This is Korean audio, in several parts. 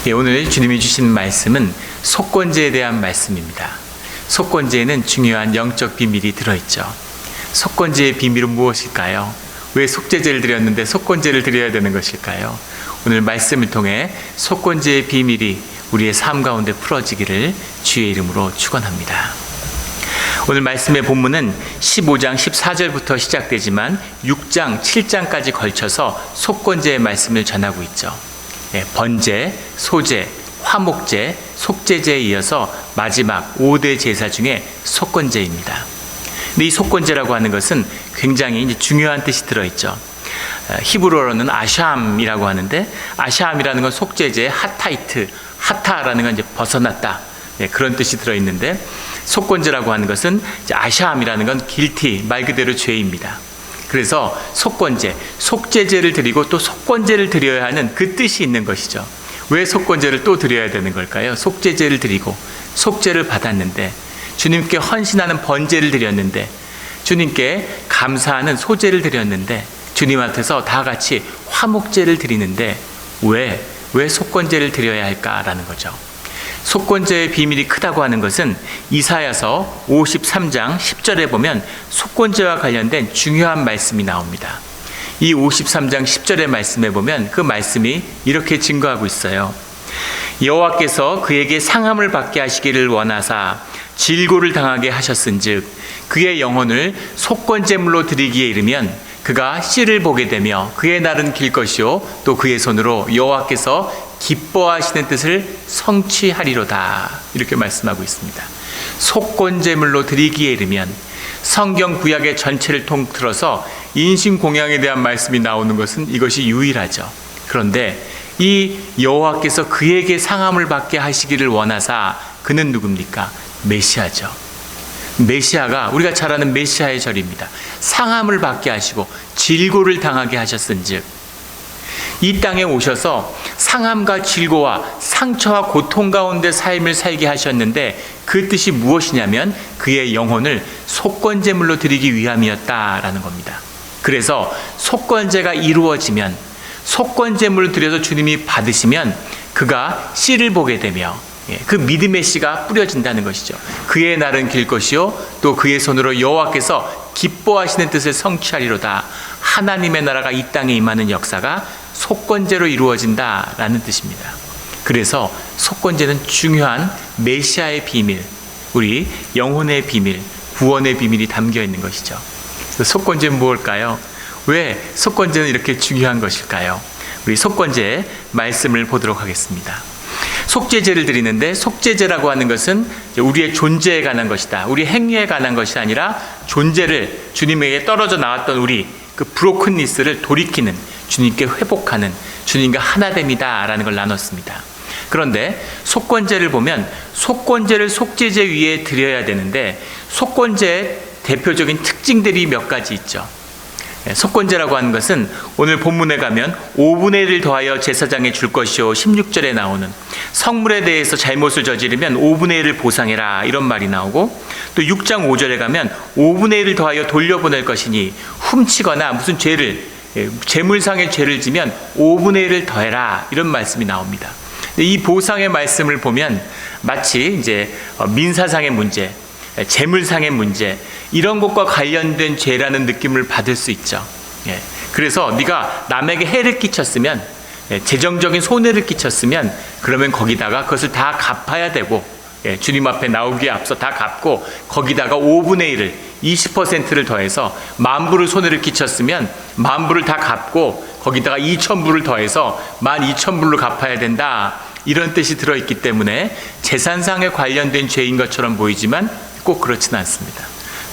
오늘 주님이 주신 말씀은 속건제에 대한 말씀입니다. 속건제에는 중요한 영적 비밀이 들어있죠. 속건제의 비밀은 무엇일까요? 왜 속죄제를 드렸는데 속건제를 드려야 되는 것일까요? 오늘 말씀을 통해 속건제의 비밀이 우리의 삶 가운데 풀어지기를 주의 이름으로 축원합니다. 오늘 말씀의 본문은 15장 14절부터 시작되지만 6장 7장까지 걸쳐서 속건제의 말씀을 전하고 있죠. 번제, 소제, 화목제, 속죄제에 이어서 마지막 5대 제사 중에 속건제입니다. 근데 이 속건제라고 하는 것은 굉장히 이제 중요한 뜻이 들어있죠. 히브리어로는 아샴이라고 하는데, 아샴이라는 건 속죄제의 하타이트, 하타라는 건 이제 벗어났다, 그런 뜻이 들어있는데, 속건제라고 하는 것은 이제 아샴이라는 건 길티, 말 그대로 죄입니다. 그래서 속건제, 속죄제를 드리고 또 속건제를 드려야 하는 그 뜻이 있는 것이죠. 왜 속건제를 또 드려야 되는 걸까요? 속죄제를 드리고 속죄를 받았는데, 주님께 헌신하는 번제를 드렸는데, 주님께 감사하는 소제를 드렸는데, 주님 앞에서 다 같이 화목제를 드리는데 왜 속건제를 드려야 할까라는 거죠. 속건제의 비밀이 크다고 하는 것은 이사야서 53장 10절에 보면 속건제와 관련된 중요한 말씀이 나옵니다. 이 53장 10절의 말씀에 보면 그 말씀이 이렇게 증거하고 있어요. 여호와께서 그에게 상함을 받게 하시기를 원하사 질고를 당하게 하셨은즉 그의 영혼을 속건제물로 드리기에 이르면 그가 씨를 보게 되며 그의 날은 길 것이요 또 그의 손으로 여호와께서 기뻐하시는 뜻을 성취하리로다, 이렇게 말씀하고 있습니다. 속건제물로 드리기에 이르면, 성경 구약의 전체를 통틀어서 인신공양에 대한 말씀이 나오는 것은 이것이 유일하죠. 그런데 이 여호와께서 그에게 상함을 받게 하시기를 원하사, 그는 누굽니까? 메시아죠. 메시아가, 우리가 잘 아는 메시아의 절입니다. 상함을 받게 하시고 질고를 당하게 하셨은즉, 이 땅에 오셔서 상함과 질고와 상처와 고통 가운데 삶을 살게 하셨는데, 그 뜻이 무엇이냐면 그의 영혼을 속건제물로 드리기 위함이었다라는 겁니다. 그래서 속건제가 이루어지면, 속건제물을 드려서 주님이 받으시면 그가 씨를 보게 되며, 그 믿음의 씨가 뿌려진다는 것이죠. 그의 날은 길 것이요 또 그의 손으로 여호와께서 기뻐하시는 뜻을 성취하리로다. 하나님의 나라가 이 땅에 임하는 역사가 속건제로 이루어진다라는 뜻입니다. 그래서 속건제는 중요한 메시아의 비밀, 우리 영혼의 비밀, 구원의 비밀이 담겨 있는 것이죠. 속건제는 무엇일까요? 왜 속건제는 이렇게 중요한 것일까요? 우리 속건제의 말씀을 보도록 하겠습니다. 속죄제를 드리는데, 속죄제라고 하는 것은 우리의 존재에 관한 것이다, 우리 행위에 관한 것이 아니라 존재를, 주님에게 떨어져 나왔던 우리 그 브로큰니스를 돌이키는, 주님께 회복하는, 주님과 하나됨이다 라는 걸 나눴습니다. 그런데 속건제를 보면 속건제를 속죄제 위에 드려야 되는데, 속건제의 대표적인 특징들이 몇 가지 있죠. 속건제라고 하는 것은 오늘 본문에 가면 5분의 1을 더하여 제사장에 줄 것이요 16절에 나오는, 성물에 대해서 잘못을 저지르면 5분의 1을 보상해라, 이런 말이 나오고, 또 6장 5절에 가면 5분의 1을 더하여 돌려보낼 것이니, 훔치거나 무슨 죄를, 재물상의 죄를 지면 5분의 1을 더해라, 이런 말씀이 나옵니다. 이 보상의 말씀을 보면 마치 이제 민사상의 문제, 재물상의 문제, 이런 것과 관련된 죄라는 느낌을 받을 수 있죠. 그래서 네가 남에게 해를 끼쳤으면, 재정적인 손해를 끼쳤으면, 그러면 거기다가 그것을 다 갚아야 되고, 주님 앞에 나오기에 앞서 다 갚고, 거기다가 5분의 1을, 20%를 더해서 10,000불을 손해를 끼쳤으면 10,000불을 다 갚고, 거기다가 2,000불을 더해서 12,000불로 갚아야 된다, 이런 뜻이 들어있기 때문에 재산상에 관련된 죄인 것처럼 보이지만 꼭 그렇지는 않습니다.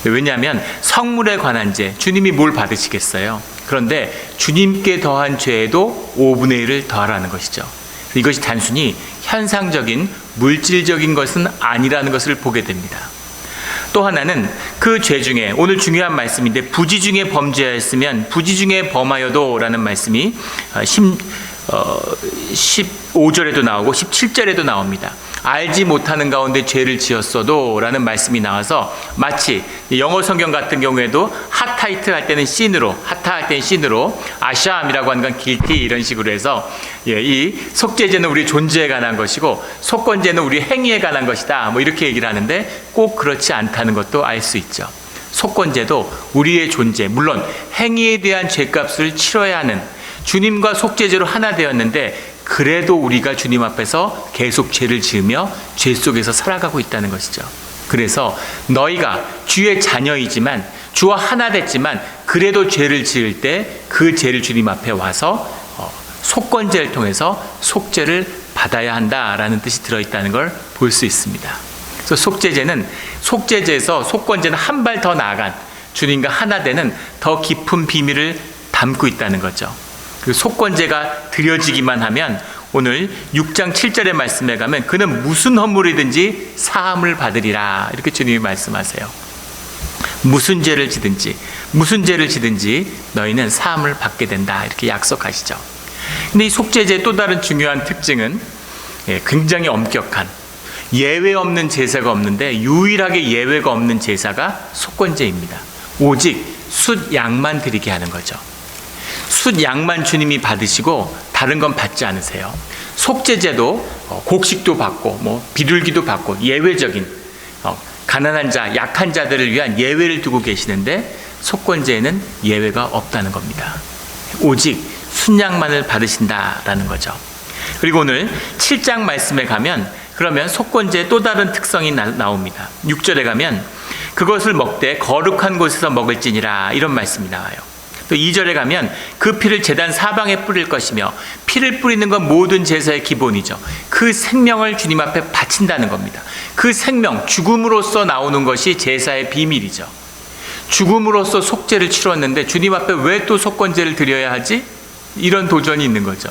왜냐하면 성물에 관한 죄, 주님이 뭘 받으시겠어요? 그런데 주님께 더한 죄에도 5분의 1을 더하라는 것이죠. 이것이 단순히 현상적인 물질적인 것은 아니라는 것을 보게 됩니다. 또 하나는 그 죄 중에, 오늘 중요한 말씀인데, 부지 중에 범죄하였으면 부지 중에 범하여도 라는 말씀이 15절에도 나오고 17절에도 나옵니다. 알지 못하는 가운데 죄를 지었어도 라는 말씀이 나와서, 마치 영어 성경 같은 경우에도 하타이트 할 때는 신으로, 하타 할 때는 신으로, 아샴이라고 하는 건 길티 이런 식으로 해서 이 속죄제는 우리 존재에 관한 것이고 속건제는 우리 행위에 관한 것이다. 뭐 이렇게 얘기를 하는데 꼭 그렇지 않다는 것도 알 수 있죠. 속건제도 우리의 존재, 물론 행위에 대한 죄값을 치러야 하는 주님과 속죄제로 하나 되었는데 그래도 우리가 주님 앞에서 계속 죄를 지으며 죄 속에서 살아가고 있다는 것이죠. 그래서 너희가 주의 자녀이지만 주와 하나 됐지만 그래도 죄를 지을 때 그 죄를 주님 앞에 와서 속건제를 통해서 속죄를 받아야 한다라는 뜻이 들어있다는 걸 볼 수 있습니다. 그래서 속죄제는 속죄제에서 속건제는 한 발 더 나아간 주님과 하나 되는 더 깊은 비밀을 담고 있다는 거죠. 그 속건제가 드려지기만 하면 오늘 6장 7절의 말씀에 가면 그는 무슨 허물이든지 사함을 받으리라 이렇게 주님이 말씀하세요. 무슨 죄를 지든지 너희는 사함을 받게 된다 이렇게 약속하시죠. 근데 이 속죄제의 또 다른 중요한 특징은 굉장히 엄격한 예외 없는 제사가 없는데 유일하게 예외가 없는 제사가 속건제입니다. 오직 숫 양만 드리게 하는 거죠. 숫 양만 주님이 받으시고 다른 건 받지 않으세요. 속죄제도 곡식도 받고 비둘기도 받고 예외적인 가난한 자, 약한 자들을 위한 예외를 두고 계시는데 속건제에는 예외가 없다는 겁니다. 오직 순양만을 받으신다라는 거죠. 그리고 오늘 7장 말씀에 가면 그러면 속건제의 또 다른 특성이 나옵니다. 6절에 가면 그것을 먹되 거룩한 곳에서 먹을지니라 이런 말씀이 나와요. 또 2절에 가면 그 피를 제단 사방에 뿌릴 것이며 피를 뿌리는 건 모든 제사의 기본이죠. 그 생명을 주님 앞에 바친다는 겁니다. 그 생명, 죽음으로써 나오는 것이 제사의 비밀이죠. 죽음으로써 속죄를 치렀는데 주님 앞에 왜 또 속건제를 드려야 하지? 이런 도전이 있는 거죠.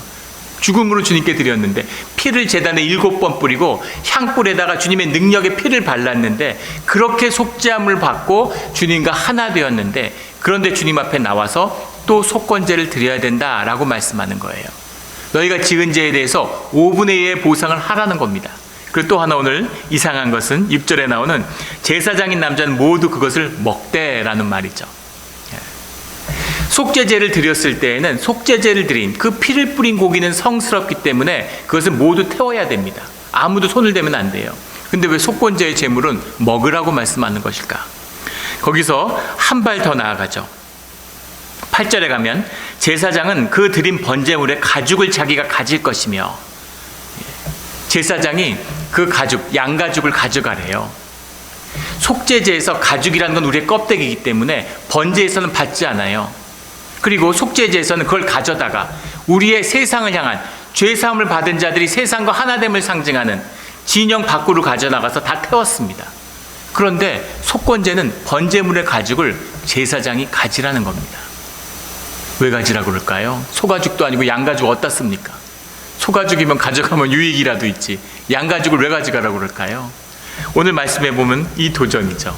죽음으로 주님께 드렸는데 피를 제단에 7번 뿌리고 향불에다가 주님의 능력의 피를 발랐는데 그렇게 속죄함을 받고 주님과 하나 되었는데 그런데 주님 앞에 나와서 또 속건제를 드려야 된다라고 말씀하는 거예요. 너희가 지은 죄에 대해서 5분의 1의 보상을 하라는 겁니다. 그리고 또 하나 오늘 이상한 것은 6절에 나오는 제사장인 남자는 모두 그것을 먹되라는 말이죠. 속죄제를 드렸을 때에는 속죄제를 드린 그 피를 뿌린 고기는 성스럽기 때문에 그것을 모두 태워야 됩니다. 아무도 손을 대면 안 돼요. 근데 왜 속건제의 제물은 먹으라고 말씀하는 것일까? 거기서 한 발 더 나아가죠. 8절에 가면 제사장은 그 드린 번제물의 가죽을 자기가 가질 것이며 제사장이 그 가죽, 양가죽을 가져가래요. 속죄제에서 가죽이라는 건 우리의 껍데기이기 때문에 번제에서는 받지 않아요. 그리고 속죄제에서는 그걸 가져다가 우리의 세상을 향한 죄사함을 받은 자들이 세상과 하나됨을 상징하는 진영 밖으로 가져나가서 다 태웠습니다. 그런데 속건제는 번제물의 가죽을 제사장이 가지라는 겁니다. 왜 가지라고 그럴까요? 소가죽도 아니고 양가죽 어디다 씁니까? 소가죽이면 가져가면 유익이라도 있지 양가죽을 왜 가져가라고 그럴까요? 오늘 말씀해 보면 이 도전이죠.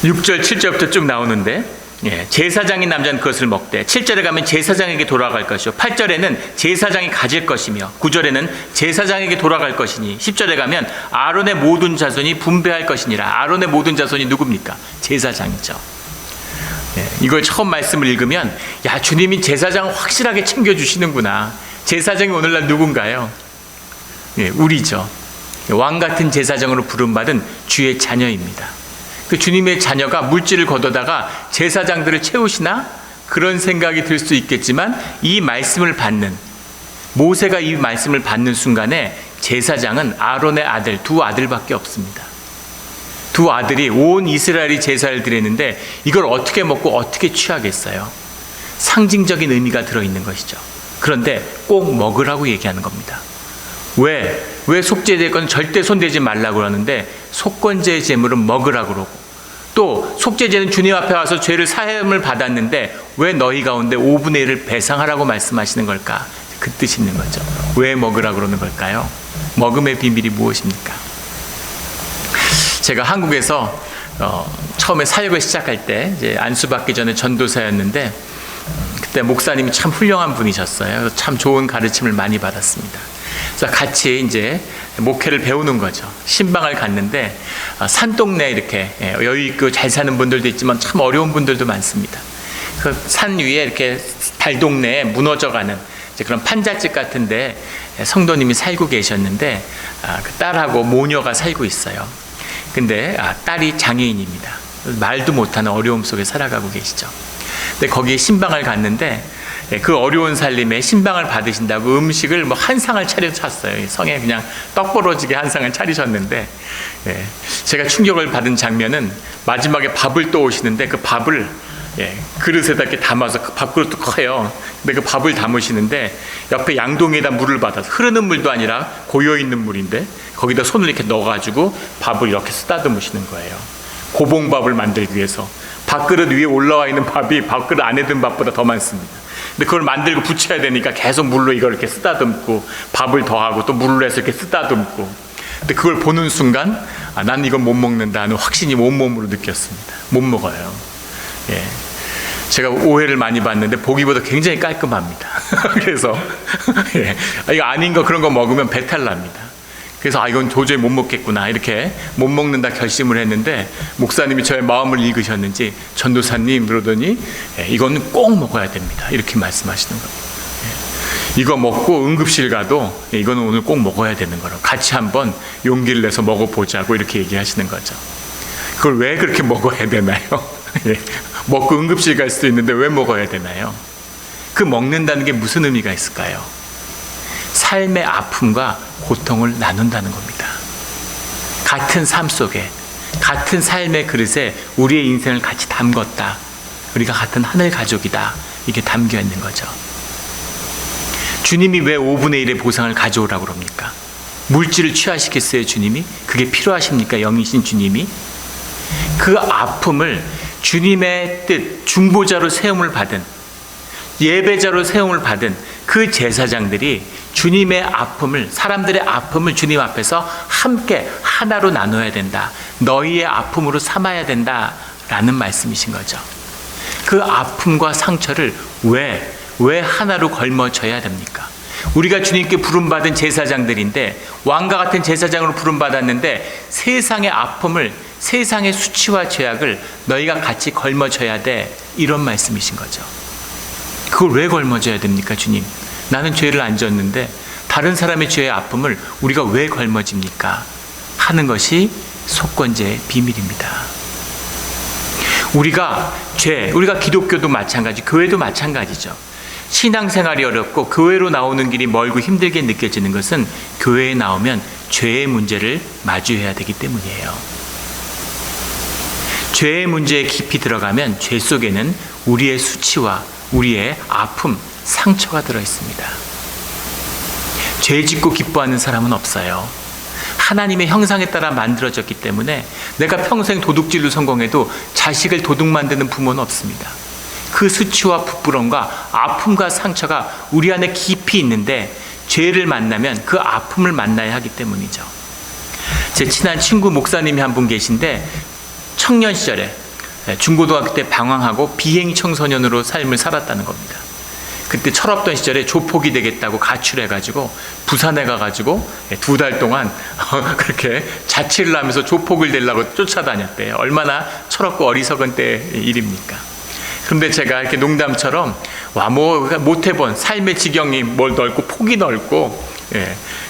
6절 7절부터 쭉 나오는데 제사장인 남자는 그것을 먹되 7절에 가면 제사장에게 돌아갈 것이요 8절에는 제사장이 가질 것이며 9절에는 제사장에게 돌아갈 것이니 10절에 가면 아론의 모든 자손이 분배할 것이니라. 아론의 모든 자손이 누굽니까? 제사장이죠. 이걸 처음 말씀을 읽으면 야 주님이 제사장을 확실하게 챙겨주시는구나. 제사장이 오늘날 누군가요? 우리죠. 왕같은 제사장으로 부름받은 주의 자녀입니다. 그 주님의 자녀가 물질을 거둬다가 제사장들을 채우시나? 그런 생각이 들 수 있겠지만 이 말씀을 받는 모세가 이 말씀을 받는 순간에 제사장은 아론의 아들 두 아들밖에 없습니다. 두 아들이 온 이스라엘이 제사를 드렸는데 이걸 어떻게 먹고 어떻게 취하겠어요? 상징적인 의미가 들어있는 것이죠. 그런데 꼭 먹으라고 얘기하는 겁니다. 왜 속죄될 건 절대 손대지 말라고 그러는데 속건제의 제물은 먹으라고 그러고 또 속죄제는 주님 앞에 와서 죄를 사함을 받았는데 왜 너희 가운데 5분의 1을 배상하라고 말씀하시는 걸까? 그 뜻이 있는 거죠. 왜 먹으라고 그러는 걸까요? 먹음의 비밀이 무엇입니까? 제가 한국에서 처음에 사역을 시작할 때 이제 안수받기 전에 전도사였는데 그때 목사님이 참 훌륭한 분이셨어요. 참 좋은 가르침을 많이 받았습니다. 그래서 같이 이제 목회를 배우는 거죠. 신방을 갔는데 산동네 이렇게 여유 있고 잘 사는 분들도 있지만 참 어려운 분들도 많습니다. 그 산 위에 이렇게 달동네에 무너져가는 그런 판잣집 같은데 성도님이 살고 계셨는데 그 딸하고 모녀가 살고 있어요. 근데 딸이 장애인입니다. 말도 못하는 어려움 속에 살아가고 계시죠. 근데 거기에 신방을 갔는데 그 어려운 살림에 신방을 받으신다고 음식을 뭐 한 상을 차려놨어요. 성에 그냥 떡 벌어지게 한 상을 차리셨는데, 제가 충격을 받은 장면은 마지막에 밥을 또 오시는데 그 밥을 그릇에다 이렇게 담아서, 그 밥그릇도 커요. 근데 그 밥을 담으시는데 옆에 양동이에다 물을 받아서, 흐르는 물도 아니라 고여있는 물인데 거기다 손을 이렇게 넣어가지고 밥을 이렇게 쓰다듬으시는 거예요. 고봉밥을 만들기 위해서. 밥그릇 위에 올라와 있는 밥이 밥그릇 안에 든 밥보다 더 많습니다. 근데 그걸 만들고 붙여야 되니까 계속 물로 이걸 이렇게 쓰다듬고 밥을 더하고 또 물로 해서 이렇게 쓰다듬고. 근데 그걸 보는 순간 난 이건 못 먹는다는 확신이 온몸으로 느꼈습니다. 못 먹어요. 제가 오해를 많이 받는데 보기보다 굉장히 깔끔합니다. 그래서 이거 아닌 거 그런 거 먹으면 배탈 납니다. 그래서 이건 도저히 못 먹겠구나, 이렇게 못 먹는다 결심을 했는데 목사님이 저의 마음을 읽으셨는지 전도사님 그러더니 이거는 꼭 먹어야 됩니다, 이렇게 말씀하시는 겁니다. 이거 먹고 응급실 가도 이거는 오늘 꼭 먹어야 되는 거라고, 같이 한번 용기를 내서 먹어보자고 이렇게 얘기하시는 거죠. 그걸 왜 그렇게 먹어야 되나요? 먹고 응급실 갈 수도 있는데 왜 먹어야 되나요? 그 먹는다는 게 무슨 의미가 있을까요? 삶의 아픔과 고통을 나눈다는 겁니다. 같은 삶 속에, 같은 삶의 그릇에 우리의 인생을 같이 담궜다. 우리가 같은 하늘 가족이다. 이게 담겨 있는 거죠. 주님이 왜 5분의 1의 보상을 가져오라고 그럽니까? 물질을 취하시겠어요, 주님이? 그게 필요하십니까, 영이신 주님이? 그 아픔을 주님의 뜻, 중보자로 세움을 받은, 예배자로 세움을 받은 그 제사장들이 주님의 아픔을, 사람들의 아픔을 주님 앞에서 함께 하나로 나눠야 된다. 너희의 아픔으로 삼아야 된다. 라는 말씀이신 거죠. 그 아픔과 상처를 왜 하나로 걸머져야 됩니까? 우리가 주님께 부름받은 제사장들인데, 왕과 같은 제사장으로 부름받았는데 세상의 아픔을, 세상의 수치와 죄악을 너희가 같이 걸머져야 돼. 이런 말씀이신 거죠. 그걸 왜 걸머져야 됩니까, 주님? 나는 죄를 안 졌는데 다른 사람의 죄의 아픔을 우리가 왜 걸머집니까? 하는 것이 속건제의 비밀입니다. 우리가 기독교도 마찬가지, 교회도 마찬가지죠. 신앙생활이 어렵고 교회로 나오는 길이 멀고 힘들게 느껴지는 것은 교회에 나오면 죄의 문제를 마주해야 되기 때문이에요. 죄의 문제에 깊이 들어가면 죄 속에는 우리의 수치와 우리의 아픔, 상처가 들어있습니다. 죄 짓고 기뻐하는 사람은 없어요. 하나님의 형상에 따라 만들어졌기 때문에 내가 평생 도둑질로 성공해도 자식을 도둑 만드는 부모는 없습니다. 그 수치와 부끄러움과 아픔과 상처가 우리 안에 깊이 있는데 죄를 만나면 그 아픔을 만나야 하기 때문이죠. 제 친한 친구 목사님이 한 분 계신데 청년 시절에 중고등학교 때 방황하고 비행 청소년으로 삶을 살았다는 겁니다. 그때 철없던 시절에 조폭이 되겠다고 가출해가지고 부산에 가가지고 2달 동안 그렇게 자취를 하면서 조폭을 되려고 쫓아다녔대요. 얼마나 철없고 어리석은 때의 일입니까? 그런데 제가 이렇게 농담처럼 못 해본 삶의 지경이 뭘 넓고 폭이 넓고,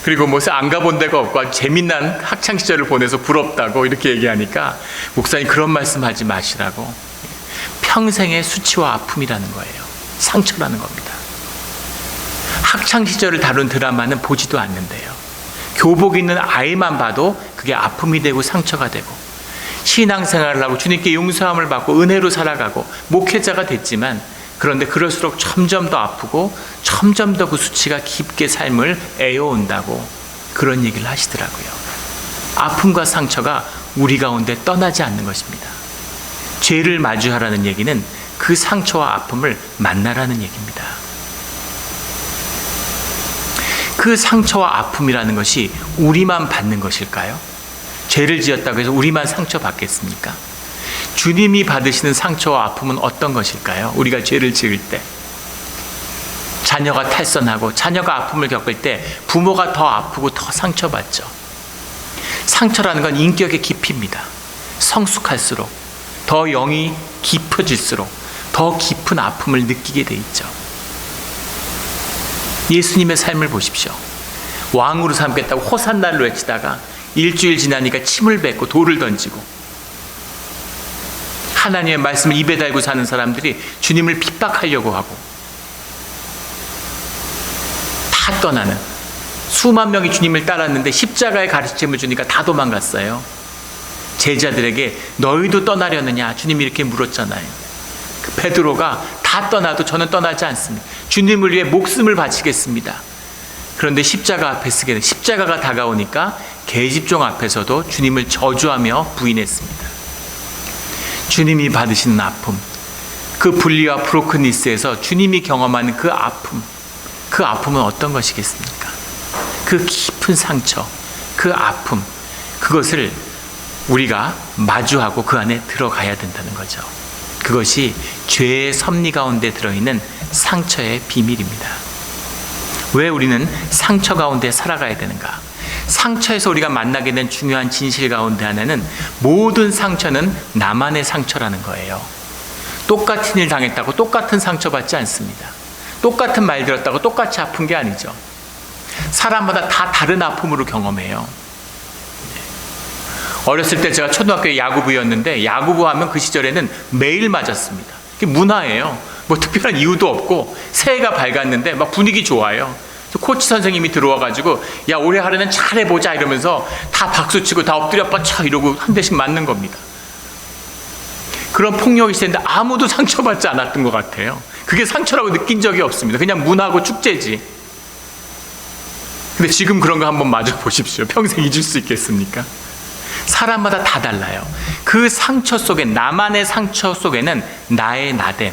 그리고 안 가본 데가 없고 재미난 학창 시절을 보내서 부럽다고 이렇게 얘기하니까 목사님 그런 말씀하지 마시라고. 평생의 수치와 아픔이라는 거예요. 상처라는 겁니다. 학창 시절을 다룬 드라마는 보지도 않는데요. 교복 있는 아이만 봐도 그게 아픔이 되고 상처가 되고, 신앙생활을 하고 주님께 용서함을 받고 은혜로 살아가고 목회자가 됐지만, 그런데 그럴수록 점점 더 아프고 점점 더 그 수치가 깊게 삶을 애워온다고 그런 얘기를 하시더라고요. 아픔과 상처가 우리 가운데 떠나지 않는 것입니다. 죄를 마주하라는 얘기는 그 상처와 아픔을 만나라는 얘기입니다. 그 상처와 아픔이라는 것이 우리만 받는 것일까요? 죄를 지었다고 해서 우리만 상처받겠습니까? 주님이 받으시는 상처와 아픔은 어떤 것일까요? 우리가 죄를 지을 때, 자녀가 탈선하고 자녀가 아픔을 겪을 때 부모가 더 아프고 더 상처받죠. 상처라는 건 인격의 깊이입니다. 성숙할수록, 더 영이 깊어질수록 더 깊은 아픔을 느끼게 돼 있죠. 예수님의 삶을 보십시오. 왕으로 삼겠다고 호산나를 외치다가 일주일 지나니까 침을 뱉고 돌을 던지고, 하나님의 말씀을 입에 달고 사는 사람들이 주님을 핍박하려고 하고, 다 떠나는, 수만 명이 주님을 따랐는데 십자가의 가르침을 주니까 다 도망갔어요. 제자들에게 너희도 떠나려느냐 주님이 이렇게 물었잖아요. 그 베드로가 다 떠나도 저는 떠나지 않습니다. 주님을 위해 목숨을 바치겠습니다. 그런데 십자가 앞에 서게 돼. 십자가가 다가오니까 계집종 앞에서도 주님을 저주하며 부인했습니다. 주님이 받으시는 아픔, 그 분리와 브로크니스에서 주님이 경험하는 그 아픔은 어떤 것이겠습니까? 그 깊은 상처, 그 아픔, 그것을 우리가 마주하고 그 안에 들어가야 된다는 거죠. 그것이 죄의 섭리 가운데 들어있는 상처의 비밀입니다. 왜 우리는 상처 가운데 살아가야 되는가? 상처에서 우리가 만나게 된 중요한 진실 가운데 하나는, 모든 상처는 나만의 상처라는 거예요. 똑같은 일 당했다고 똑같은 상처 받지 않습니다. 똑같은 말 들었다고 똑같이 아픈 게 아니죠. 사람마다 다 다른 아픔으로 경험해요. 어렸을 때 제가 초등학교 야구부였는데, 야구부 하면 그 시절에는 매일 맞았습니다. 그게 문화예요. 뭐 특별한 이유도 없고 새해가 밝았는데 막 분위기 좋아요. 코치 선생님이 들어와가지고 야 올해 하루는 잘해보자 이러면서 다 박수치고 다 엎드려 뻗쳐 이러고 한 대씩 맞는 겁니다. 그런 폭력이 있었는데 아무도 상처받지 않았던 것 같아요. 그게 상처라고 느낀 적이 없습니다. 그냥 문화고 축제지. 근데 지금 그런 거 한번 마저 보십시오. 평생 잊을 수 있겠습니까? 사람마다 다 달라요. 그 상처 속에, 나만의 상처 속에는 나의 나됨,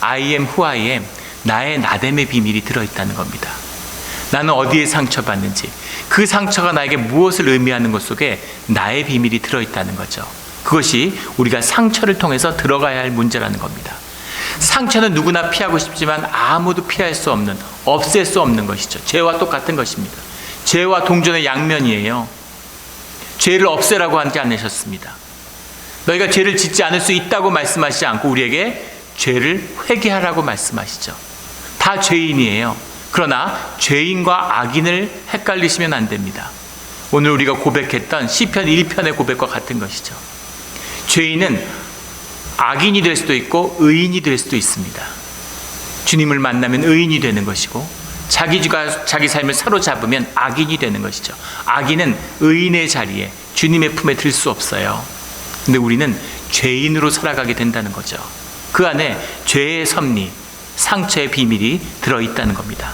I am who I am, 나의 나됨의 비밀이 들어있다는 겁니다. 나는 어디에 상처받는지, 그 상처가 나에게 무엇을 의미하는 것 속에 나의 비밀이 들어있다는 거죠. 그것이 우리가 상처를 통해서 들어가야 할 문제라는 겁니다. 상처는 누구나 피하고 싶지만 아무도 피할 수 없는, 없앨 수 없는 것이죠. 죄와 똑같은 것입니다. 죄와 동전의 양면이에요. 죄를 없애라고 하지 않으셨습니다. 너희가 죄를 짓지 않을 수 있다고 말씀하시지 않고 우리에게 죄를 회개하라고 말씀하시죠. 다 죄인이에요. 그러나 죄인과 악인을 헷갈리시면 안 됩니다. 오늘 우리가 고백했던 시편 1편의 고백과 같은 것이죠. 죄인은 악인이 될 수도 있고 의인이 될 수도 있습니다. 주님을 만나면 의인이 되는 것이고, 자기 삶을 사로잡으면 악인이 되는 것이죠. 악인은 의인의 자리에, 주님의 품에 들 수 없어요. 근데 우리는 죄인으로 살아가게 된다는 거죠. 그 안에 죄의 섭리, 상처의 비밀이 들어있다는 겁니다.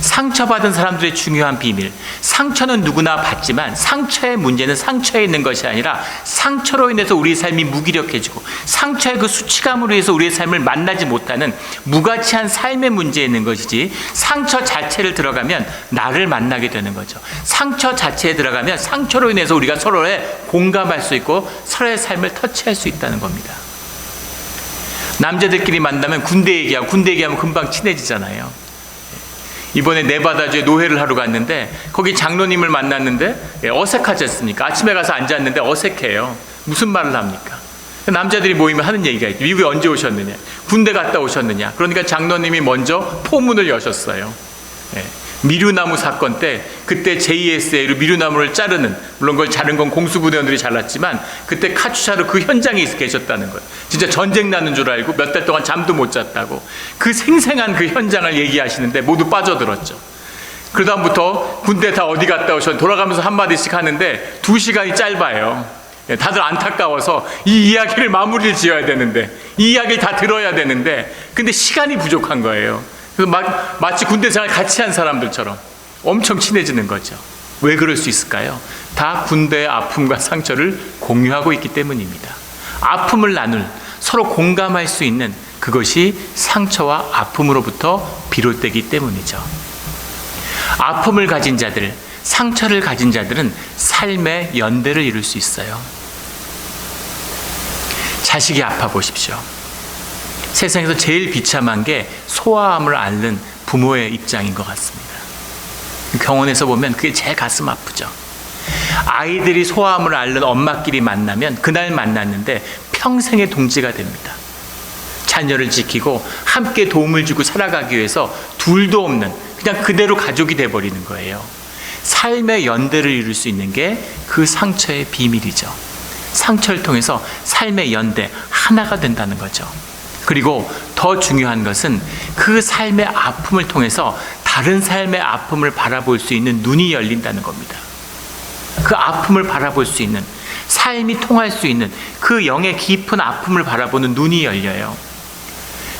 상처받은 사람들의 중요한 비밀, 상처는 누구나 받지만 상처의 문제는 상처에 있는 것이 아니라 상처로 인해서 우리의 삶이 무기력해지고, 상처의 그 수치감으로 해서 우리의 삶을 만나지 못하는 무가치한 삶의 문제에 있는 것이지, 상처 자체를 들어가면 나를 만나게 되는 거죠. 상처 자체에 들어가면 상처로 인해서 우리가 서로에 공감할 수 있고 서로의 삶을 터치할 수 있다는 겁니다. 남자들끼리 만나면 군대 얘기하면 금방 친해지잖아요. 이번에 네바다주에 노회를 하러 갔는데 거기 장로님을 만났는데 어색하지 않습니까? 아침에 가서 앉았는데 어색해요. 무슨 말을 합니까? 남자들이 모이면 하는 얘기가 있죠. 미국에 언제 오셨느냐? 군대 갔다 오셨느냐? 그러니까 장로님이 먼저 포문을 여셨어요. 미류나무 사건 때, 그때 JSA로 미류나무를 자르는, 물론 그걸 자른 건 공수부대원들이 잘랐지만 그때 카츄샤로 그 현장에 계셨다는 거예요. 진짜 전쟁 나는 줄 알고 몇 달 동안 잠도 못 잤다고 그 생생한 그 현장을 얘기하시는데 모두 빠져들었죠. 그 다음부터 군대 다 어디 갔다 오셨는지 돌아가면서 한마디씩 하는데 2시간이 짧아요. 다들 안타까워서 이 이야기를 마무리를 지어야 되는데, 이 이야기를 다 들어야 되는데, 근데 시간이 부족한 거예요. 그래서 마치 군대 생활 같이 한 사람들처럼 엄청 친해지는 거죠. 왜 그럴 수 있을까요? 다 군대의 아픔과 상처를 공유하고 있기 때문입니다. 아픔을 나눌, 서로 공감할 수 있는 그것이 상처와 아픔으로부터 비롯되기 때문이죠. 아픔을 가진 자들, 상처를 가진 자들은 삶의 연대를 이룰 수 있어요. 자식이 아파 보십시오. 세상에서 제일 비참한 게 소아암을 앓는 부모의 입장인 것 같습니다. 병원에서 보면 그게 제일 가슴 아프죠. 아이들이 소아암을 앓는 엄마끼리 만나면 그날 만났는데 평생의 동지가 됩니다. 자녀를 지키고 함께 도움을 주고 살아가기 위해서 둘도 없는 그냥 그대로 가족이 돼버리는 거예요. 삶의 연대를 이룰 수 있는 게 그 상처의 비밀이죠. 상처를 통해서 삶의 연대, 하나가 된다는 거죠. 그리고 더 중요한 것은 그 삶의 아픔을 통해서 다른 삶의 아픔을 바라볼 수 있는 눈이 열린다는 겁니다. 그 아픔을 바라볼 수 있는, 삶이 통할 수 있는 그 영의 깊은 아픔을 바라보는 눈이 열려요.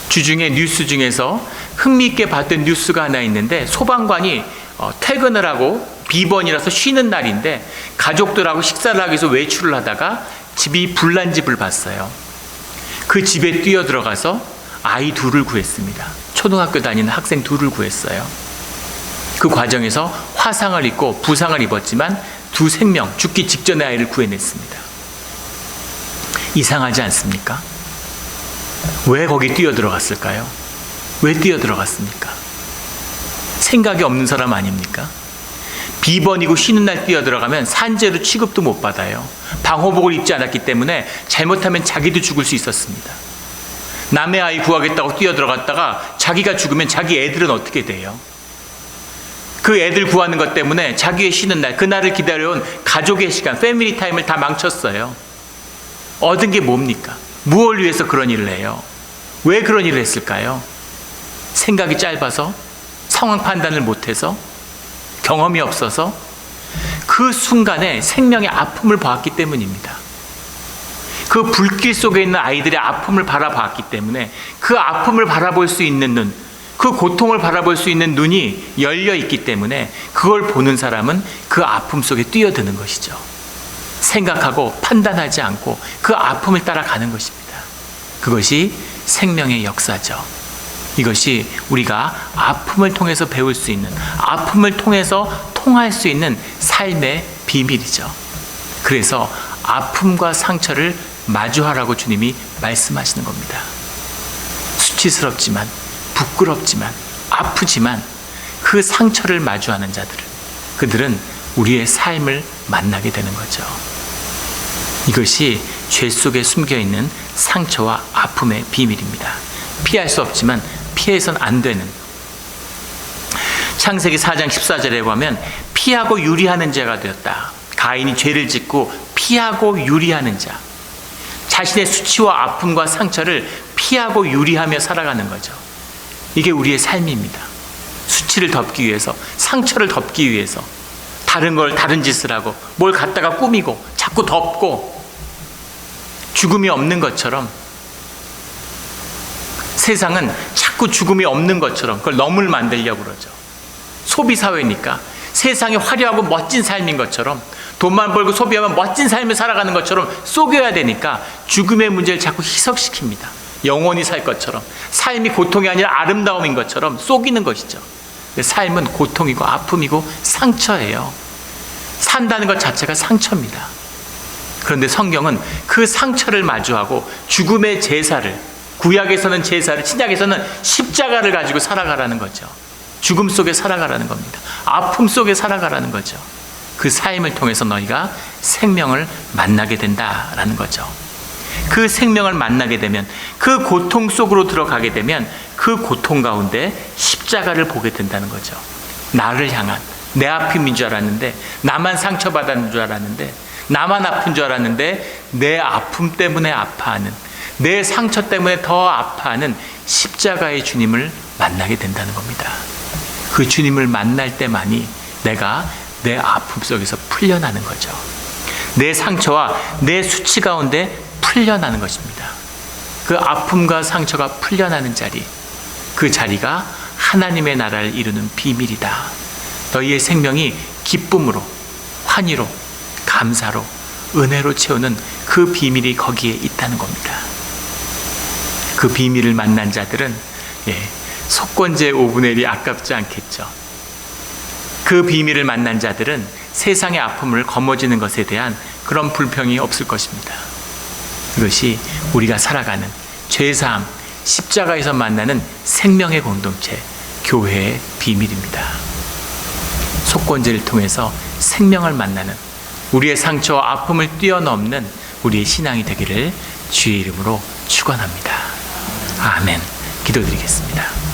주중에 뉴스 중에서 흥미있게 봤던 뉴스가 하나 있는데, 소방관이 퇴근을 하고 비번이라서 쉬는 날인데 가족들하고 식사를 하기 위해서 외출을 하다가 집이 불난 집을 봤어요. 그 집에 뛰어들어가서 아이 둘을 구했습니다. 초등학교 다니는 학생 둘을 구했어요. 그 과정에서 화상을 입고 부상을 입었지만 두 생명, 죽기 직전의 아이를 구해냈습니다. 이상하지 않습니까? 왜 거기 뛰어들어갔을까요? 왜 뛰어들어갔습니까? 생각이 없는 사람 아닙니까? 비번이고 쉬는 날 뛰어들어가면 산재로 취급도 못 받아요. 방호복을 입지 않았기 때문에 잘못하면 자기도 죽을 수 있었습니다. 남의 아이 구하겠다고 뛰어들어갔다가 자기가 죽으면 자기 애들은 어떻게 돼요? 그 애들 구하는 것 때문에 자기의 쉬는 날, 그날을 기다려온 가족의 시간, 패밀리 타임을 다 망쳤어요. 얻은 게 뭡니까? 무엇을 위해서 그런 일을 해요? 왜 그런 일을 했을까요? 생각이 짧아서? 상황 판단을 못해서? 경험이 없어서? 그 순간에 생명의 아픔을 보았기 때문입니다. 그 불길 속에 있는 아이들의 아픔을 바라봤기 때문에 그 아픔을 바라볼 수 있는 눈, 그 고통을 바라볼 수 있는 눈이 열려 있기 때문에 그걸 보는 사람은 그 아픔 속에 뛰어드는 것이죠. 생각하고 판단하지 않고 그 아픔을 따라가는 것입니다. 그것이 생명의 역사죠. 이것이 우리가 아픔을 통해서 배울 수 있는, 아픔을 통해서 통할 수 있는 삶의 비밀이죠. 그래서 아픔과 상처를 마주하라고 주님이 말씀하시는 겁니다. 수치스럽지만, 부끄럽지만, 아프지만 그 상처를 마주하는 그들은 우리의 삶을 만나게 되는 거죠. 이것이 죄 속에 숨겨있는 상처와 아픔의 비밀입니다. 피할 수 없지만 피해서는 안 되는, 창세기 4장 14절에 보면 피하고 유리하는 자가 되었다. 가인이 죄를 짓고 피하고 유리하는 자, 자신의 수치와 아픔과 상처를 피하고 유리하며 살아가는 거죠. 이게 우리의 삶입니다. 수치를 덮기 위해서, 상처를 덮기 위해서 다른 짓을 하고 뭘 갖다가 꾸미고 자꾸 덮고 죽음이 없는 것처럼, 세상은 자꾸 죽음이 없는 것처럼 그걸 너물 만들려고 그러죠. 소비사회니까 세상이 화려하고 멋진 삶인 것처럼, 돈만 벌고 소비하면 멋진 삶을 살아가는 것처럼 속여야 되니까 죽음의 문제를 자꾸 희석시킵니다. 영원히 살 것처럼, 삶이 고통이 아니라 아름다움인 것처럼 속이는 것이죠. 삶은 고통이고 아픔이고 상처예요. 산다는 것 자체가 상처입니다. 그런데 성경은 그 상처를 마주하고 죽음의 제사를, 구약에서는 제사를, 신약에서는 십자가를 가지고 살아가라는 거죠. 죽음 속에 살아가라는 겁니다. 아픔 속에 살아가라는 거죠. 그 삶을 통해서 너희가 생명을 만나게 된다라는 거죠. 그 생명을 만나게 되면, 그 고통 속으로 들어가게 되면 그 고통 가운데 십자가를 보게 된다는 거죠. 나를 향한, 내 아픔인 줄 알았는데, 나만 상처받았는 줄 알았는데, 나만 아픈 줄 알았는데 내 아픔 때문에 아파하는, 내 상처 때문에 더 아파하는 십자가의 주님을 만나게 된다는 겁니다. 그 주님을 만날 때만이 내가 내 아픔 속에서 풀려나는 거죠. 내 상처와 내 수치 가운데 풀려나는 것입니다. 그 아픔과 상처가 풀려나는 자리, 그 자리가 하나님의 나라를 이루는 비밀이다. 너희의 생명이 기쁨으로, 환희로, 감사로, 은혜로 채우는 그 비밀이 거기에 있다는 겁니다. 그 비밀을 만난 자들은 속건제 5분의 1이 아깝지 않겠죠. 그 비밀을 만난 자들은 세상의 아픔을 거머쥐는 것에 대한 그런 불평이 없을 것입니다. 이것이 우리가 살아가는 죄사함, 십자가에서 만나는 생명의 공동체, 교회의 비밀입니다. 속건제를 통해서 생명을 만나는, 우리의 상처와 아픔을 뛰어넘는 우리의 신앙이 되기를 주의 이름으로 축원합니다. 아멘. 기도드리겠습니다.